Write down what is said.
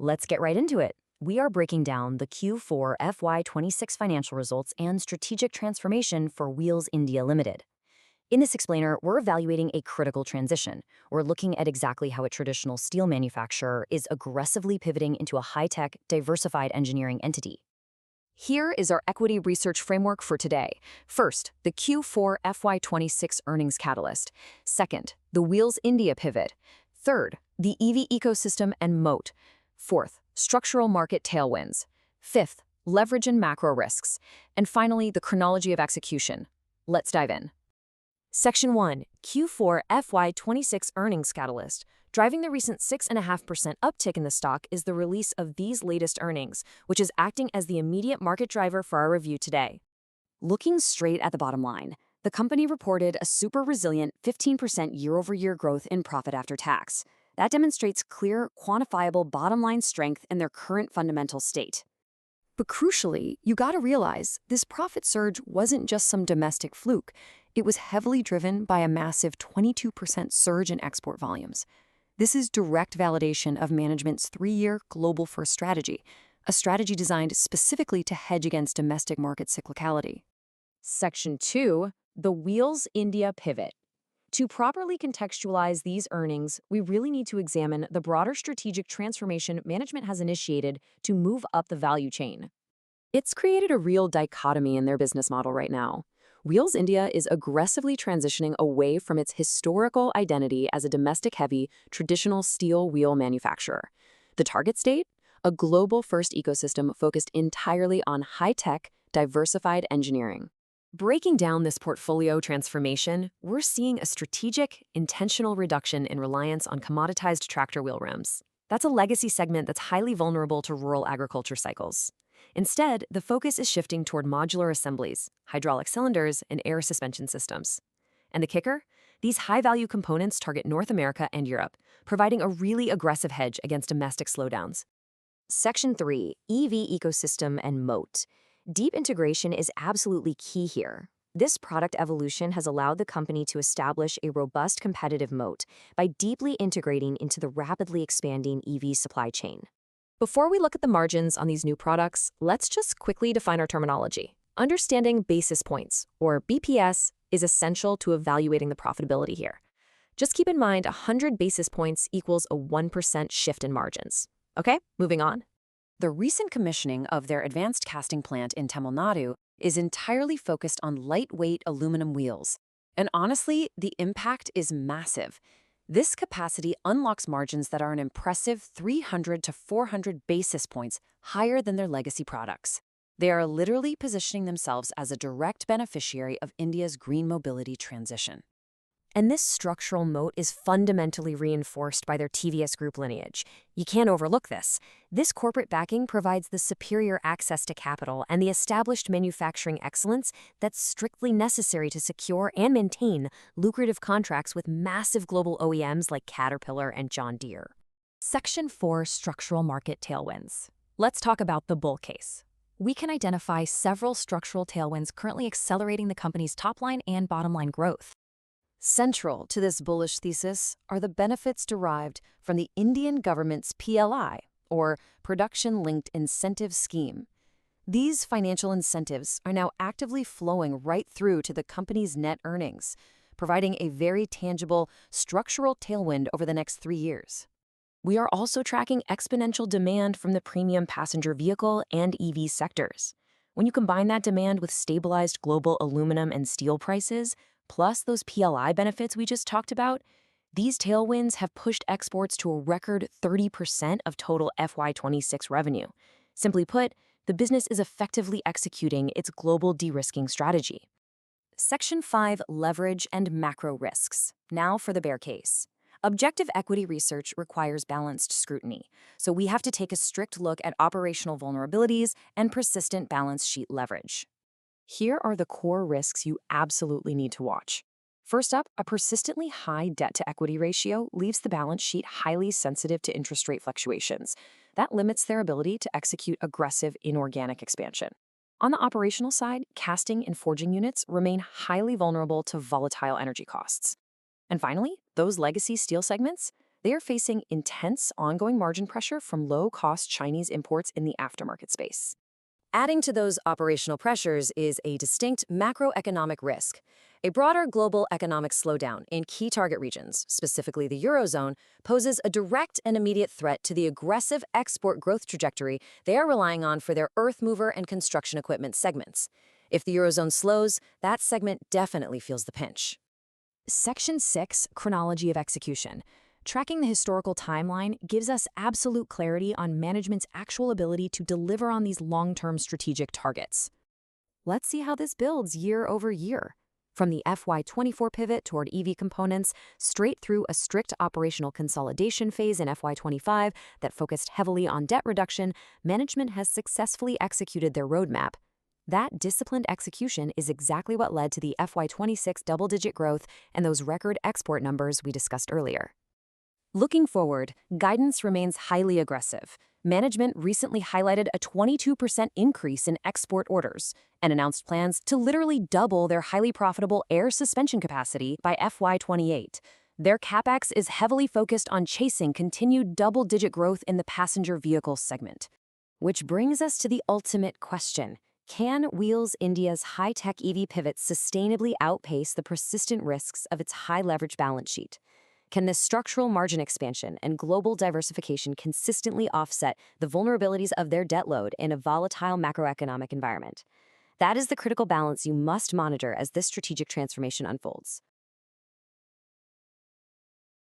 Let's get right into it. We are breaking down the Q4 FY26 financial results and strategic transformation for Wheels India Limited. In this explainer, we're evaluating a critical transition. We're looking at exactly how a traditional steel manufacturer is aggressively pivoting into a high-tech, diversified engineering entity. Here is our equity research framework for today. First, the Q4 FY26 earnings catalyst. Second, the Wheels India pivot. Third, the EV ecosystem and moat. Fourth, structural market tailwinds. Fifth, leverage and macro risks. And finally, the chronology of execution. Let's dive in. Section 1, Q4 FY26 earnings catalyst. Driving the recent 6.5% uptick in the stock is the release of these latest earnings, which is acting as the immediate market driver for our review today. Looking straight at the bottom line, the company reported a super resilient 15% year-over-year growth in profit after tax. That demonstrates clear, quantifiable bottom-line strength in their current fundamental state. But crucially, you gotta realize, this profit surge wasn't just some domestic fluke. It was heavily driven by a massive 22% surge in export volumes. This is direct validation of management's 3-year global-first strategy, a strategy designed specifically to hedge against domestic market cyclicality. Section 2, the Wheels India pivot. To properly contextualize these earnings, we really need to examine the broader strategic transformation management has initiated to move up the value chain. It's created a real dichotomy in their business model right now. Wheels India is aggressively transitioning away from its historical identity as a domestic-heavy, traditional steel wheel manufacturer. The target state? A global-first ecosystem focused entirely on high-tech, diversified engineering. Breaking down this portfolio transformation, we're seeing a strategic, intentional reduction in reliance on commoditized tractor wheel rims. That's a legacy segment that's highly vulnerable to rural agriculture cycles. Instead, the focus is shifting toward modular assemblies, hydraulic cylinders, and air suspension systems. And the kicker? These high-value components target North America and Europe, providing a really aggressive hedge against domestic slowdowns. Section 3, EV Ecosystem and Moat. Deep integration is absolutely key here. This product evolution has allowed the company to establish a robust competitive moat by deeply integrating into the rapidly expanding EV supply chain. Before we look at the margins on these new products, let's just quickly define our terminology. Understanding basis points, or BPS, is essential to evaluating the profitability here. Just keep in mind 100 basis points equals a 1% shift in margins. Okay, moving on. The recent commissioning of their advanced casting plant in Tamil Nadu is entirely focused on lightweight aluminum wheels. And honestly, the impact is massive. This capacity unlocks margins that are an impressive 300 to 400 basis points higher than their legacy products. They are literally positioning themselves as a direct beneficiary of India's green mobility transition. And this structural moat is fundamentally reinforced by their TVS Group lineage. You can't overlook this. This corporate backing provides the superior access to capital and the established manufacturing excellence that's strictly necessary to secure and maintain lucrative contracts with massive global OEMs like Caterpillar and John Deere. Section 4, Structural Market Tailwinds. Let's talk about the bull case. We can identify several structural tailwinds currently accelerating the company's top-line and bottom-line growth. Central to this bullish thesis are the benefits derived from the Indian government's PLI, or Production-Linked Incentive Scheme. These financial incentives are now actively flowing right through to the company's net earnings, providing a very tangible structural tailwind over the next 3 years. We are also tracking exponential demand from the premium passenger vehicle and EV sectors. When you combine that demand with stabilized global aluminum and steel prices, plus those PLI benefits we just talked about, these tailwinds have pushed exports to a record 30% of total FY26 revenue. Simply put, the business is effectively executing its global de-risking strategy. Section 5, Leverage and Macro Risks. Now for the bear case. Objective equity research requires balanced scrutiny, so we have to take a strict look at operational vulnerabilities and persistent balance sheet leverage. Here are the core risks you absolutely need to watch. First up, a persistently high debt-to-equity ratio leaves the balance sheet highly sensitive to interest rate fluctuations. That limits their ability to execute aggressive inorganic expansion. On the operational side, casting and forging units remain highly vulnerable to volatile energy costs. And finally, those legacy steel segments, they are facing intense ongoing margin pressure from low-cost Chinese imports in the aftermarket space. Adding to those operational pressures is a distinct macroeconomic risk. A broader global economic slowdown in key target regions, specifically the Eurozone, poses a direct and immediate threat to the aggressive export growth trajectory they are relying on for their earth mover and construction equipment segments. If the Eurozone slows, that segment definitely feels the pinch. Section 6, Chronology of Execution. Tracking the historical timeline gives us absolute clarity on management's actual ability to deliver on these long-term strategic targets. Let's see how this builds year over year. From the FY24 pivot toward EV components, straight through a strict operational consolidation phase in FY25 that focused heavily on debt reduction, management has successfully executed their roadmap. That disciplined execution is exactly what led to the FY26 double-digit growth and those record export numbers we discussed earlier. Looking forward, guidance remains highly aggressive. Management recently highlighted a 22% increase in export orders and announced plans to literally double their highly profitable air suspension capacity by FY28. Their CapEx is heavily focused on chasing continued double-digit growth in the passenger vehicle segment. Which brings us to the ultimate question. Can Wheels India's high-tech EV pivot sustainably outpace the persistent risks of its high-leverage balance sheet? Can this structural margin expansion and global diversification consistently offset the vulnerabilities of their debt load in a volatile macroeconomic environment? That is the critical balance you must monitor as this strategic transformation unfolds.